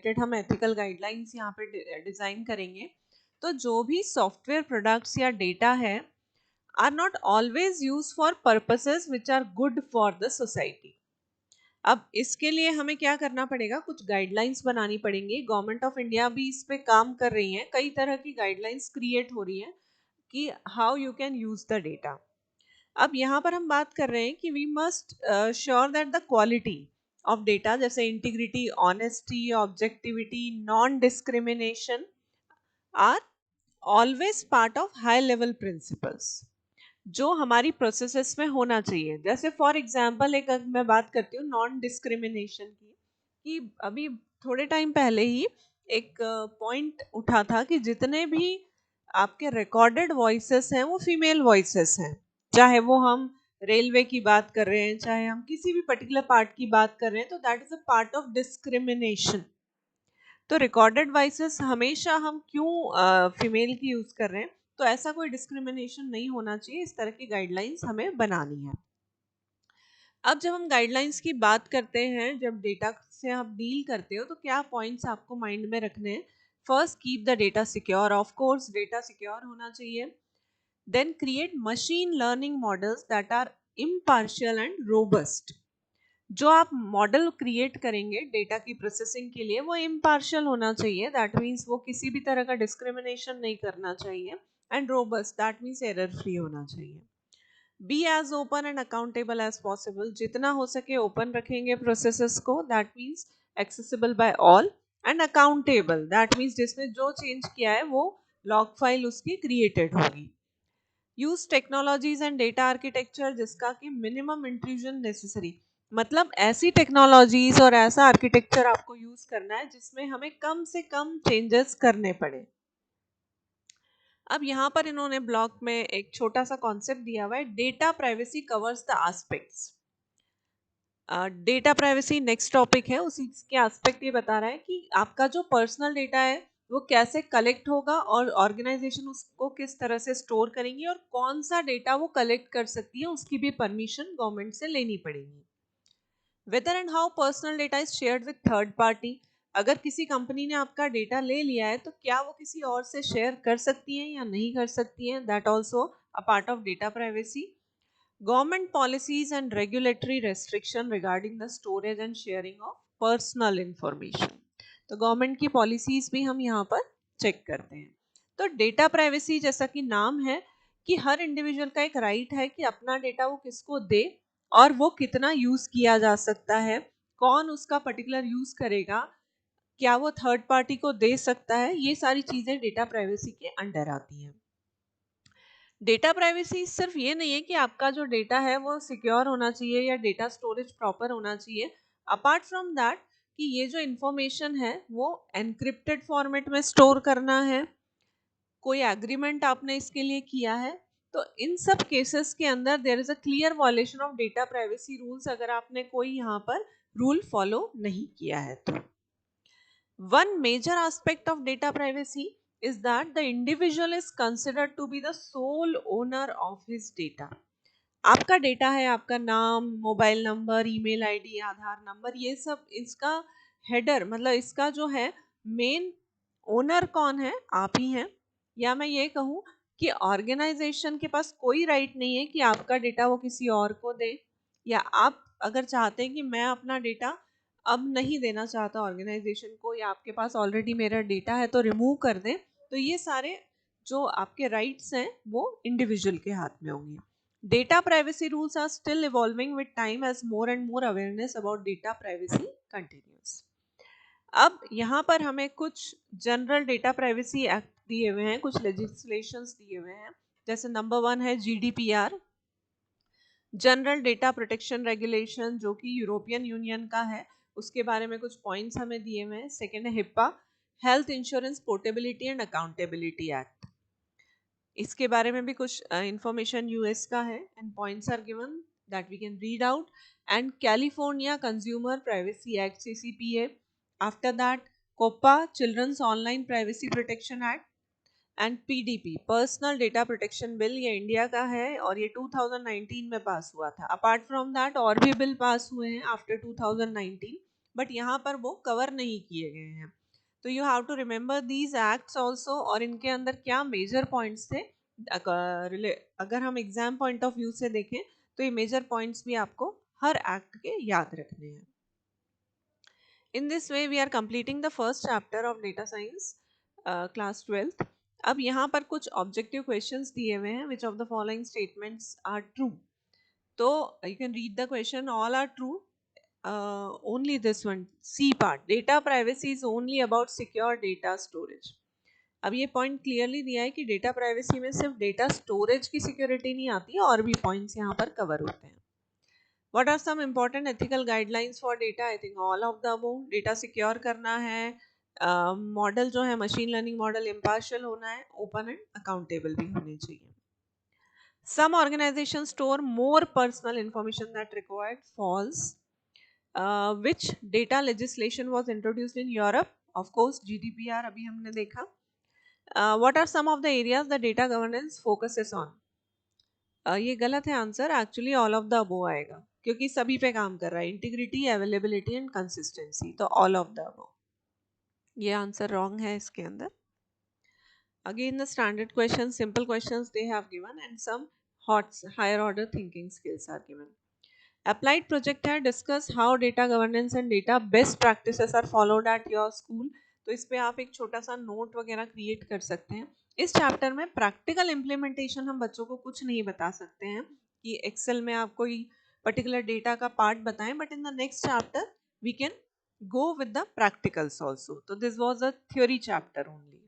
Related हम ethical guidelines यहाँ पे डिजाइन करेंगे। तो जो भी सॉफ्टवेयर प्रोडक्ट्स या डेटा है are not always use for purposes which are good for the society. अब इसके लिए हमें क्या करना पड़ेगा, कुछ गाइडलाइंस बनानी पड़ेंगी। गवर्नमेंट ऑफ इंडिया भी इस पे काम कर रही है, कई तरह की गाइडलाइंस क्रिएट हो रही है कि how you can use the data. अब यहाँ पर हम बात कर रहे हैं कि we must sure that the quality of data, जैसे integrity, honesty, objectivity, non discrimination are always part of high level principles जो हमारी प्रोसेसेस में होना चाहिए। जैसे फॉर एग्जांपल एक अगर मैं बात करती हूँ नॉन डिस्क्रिमिनेशन की, कि अभी थोड़े टाइम पहले ही एक पॉइंट उठा था कि जितने भी आपके रिकॉर्डेड वॉइसेस हैं वो फीमेल वॉइसेस हैं, चाहे वो हम रेलवे की बात कर रहे हैं, चाहे हम किसी भी पर्टिकुलर पार्ट की बात कर रहे हैं, तो that is a part of discrimination. तो रिकॉर्डेड वॉइसेस हमेशा हम क्यों फीमेल की यूज कर रहे हैं, तो ऐसा कोई डिस्क्रिमिनेशन नहीं होना चाहिए, इस तरह की गाइडलाइंस हमें बनानी है। अब जब हम गाइडलाइंस की बात करते हैं, जब डेटा से आप डील करते हो, तो क्या पॉइंट्स आपको माइंड में रखने हैं। First, keep the data secure, of course data secure होना चाहिए। Then create machine learning models that are impartial and robust. जो आप मॉडल क्रिएट करेंगे डेटा की प्रोसेसिंग के लिए वो इम्पार्शियल होना चाहिए, दैट मीन्स वो किसी भी तरह का डिस्क्रिमिनेशन नहीं करना चाहिए। And robust that means error free होना चाहिए। Be as open and accountable as possible, जितना हो सके ओपन रखेंगे प्रोसेसेस को, that means accessible by all. And accountable that means जिसने जो चेंज किया है वो लॉग फाइल उसकी क्रिएटेड होगी। Use technologies and data architecture जिसका कि मिनिमम इंट्रूजन नेसेसरी, मतलब ऐसी टेक्नोलॉजीज और ऐसा आर्किटेक्चर आपको यूज करना है जिसमें हमें कम से कम चेंजेस करने पड़े। अब यहाँ पर इन्होंने ब्लॉक में एक छोटा सा कॉन्सेप्ट दिया हुआ है, data privacy covers the aspects. Data privacy next topic है, उसी के एस्पेक्ट ये बता रहा है कि आपका जो पर्सनल डेटा है वो कैसे कलेक्ट होगा और ऑर्गेनाइजेशन उसको किस तरह से स्टोर करेंगी, और कौन सा डेटा वो कलेक्ट कर सकती है उसकी भी परमिशन गवर्नमेंट से लेनी पड़ेगी। Whether and how personal data is shared with third party, अगर किसी कंपनी ने आपका डेटा ले लिया है तो क्या वो किसी और से शेयर कर सकती है या नहीं कर सकती है, that also a part of data privacy. Government policies and regulatory restriction regarding the storage and sharing of personal information. तो गवर्नमेंट की पॉलिसीज भी हम यहाँ पर चेक करते हैं। तो डेटा प्राइवेसी जैसा कि नाम है कि हर इंडिविजुअल का एक राइट है कि अपना डेटा वो किसको दे और वो कितना यूज किया जा सकता है, कौन उसका पर्टिकुलर यूज करेगा, क्या वो थर्ड पार्टी को दे सकता है, ये सारी चीजें डेटा प्राइवेसी के अंडर आती हैं। डेटा प्राइवेसी सिर्फ ये नहीं है कि आपका जो डेटा है वो सिक्योर होना चाहिए या डेटा स्टोरेज प्रॉपर होना चाहिए। अपार्ट फ्रॉम दैट कि ये जो इंफॉर्मेशन है वो एनक्रिप्टेड फॉर्मेट में स्टोर करना है, कोई एग्रीमेंट आपने इसके लिए किया है, तो इन सब केसेस के अंदर there is a clear violation of data privacy rules अगर आपने कोई यहाँ पर रूल फॉलो नहीं किया है तो। One major aspect of data privacy is that the individual is considered to be the sole owner of his data. आपका डेटा है, आपका नाम, मोबाइल नंबर, ईमेल आईडी, आधार नंबर, ये सब इसका हेडर, मतलब इसका जो है मेन ओनर कौन है, आप ही हैं। या मैं ये कहूँ कि ऑर्गेनाइजेशन के पास कोई राइट नहीं है कि आपका डेटा वो किसी और को दे, या आप अगर चाहते हैं कि मैं अपना डेटा अब नहीं देना चाहता ऑर्गेनाइजेशन को, या आपके पास ऑलरेडी मेरा डेटा है तो रिमूव कर दें, तो ये सारे जो आपके राइट्स हैं वो इंडिविजुअल के हाथ में होंगे। Data privacy rules are still evolving with time as more and more awareness about data privacy continues. अब यहाँ पर हमें कुछ जनरल डेटा प्राइवेसी एक्ट दिए हुए हैं, कुछ लेजिस्लेशंस दिए हुए हैं। जैसे नंबर 1 है GDPR, general data protection regulation, जो कि यूरोपियन यूनियन का है, उसके बारे में कुछ पॉइंट्स हमें दिए हुए हैं। सेकेंड है HIPAA, health insurance portability and accountability act, इसके बारे में भी कुछ इंफॉर्मेशन यूएस का है and points are given that we can read out. And California consumer privacy act CCPA, after that COPPA children's online privacy protection act, and PDP personal data protection bill, ये India का है और ये 2019 में पास हुआ था। अपार्ट फ्रॉम दैट और भी बिल पास हुए हैं आफ्टर 2019, बट यहाँ पर वो कवर नहीं किए गए हैं। तो you have to remember these acts also, और इनके अंदर क्या मेजर पॉइंट्स थे। अगर हम एग्जाम पॉइंट ऑफ व्यू से देखें तो ये मेजर पॉइंट्स भी आपको हर एक्ट के याद रखने हैं। In this way we are completing the first chapter of data science class 12th। अब यहाँ पर कुछ ऑब्जेक्टिव क्वेश्चंस दिए हुए हैं, which of the following statements are true. तो you can read the question, all are true, only this one, C part, data privacy is only about secure data storage। अब ये पॉइंट क्लियरली दिया है कि data privacy में सिर्फ data storage की security नहीं आती है, और भी पॉइंट्स यहाँ पर कवर होते हैं। What are some important ethical guidelines for data? I think all of the above। Data secure करना है, मॉडल जो है मशीन लर्निंग मॉडल इम्पार्शियल होना है, ओपन एंड अकाउंटेबल भी होने चाहिए। Some organizations store more personal information that required, false। Which data legislation was introduced in Europe? Of course, GDPR अभी हमने देखा। What are some of the areas the data governance focuses on? ये गलत है answer, actually all of the above आएगा, क्योंकि सभी पे काम कर रहा है, इंटीग्रिटी, अवेलेबिलिटी एंड कंसिस्टेंसी, तो ऑल ऑफ द अबो। ये आंसर रॉन्ग है इसके अंदर। Again, the standard questions, simple questions they have given, and some hot higher order thinking skills are given। Applied project है, discuss how data governance and data best practices are followed at your school। तो इस पे आप एक छोटा सा note वगैरह create कर सकते हैं। इस चैप्टर में प्रैक्टिकल इम्प्लीमेंटेशन हम बच्चों को कुछ नहीं बता सकते हैं कि एक्सेल में आप कोई पर्टिकुलर डेटा का पार्ट बताएं, but in the next chapter we can go with the practicals also। तो this was a theory chapter only।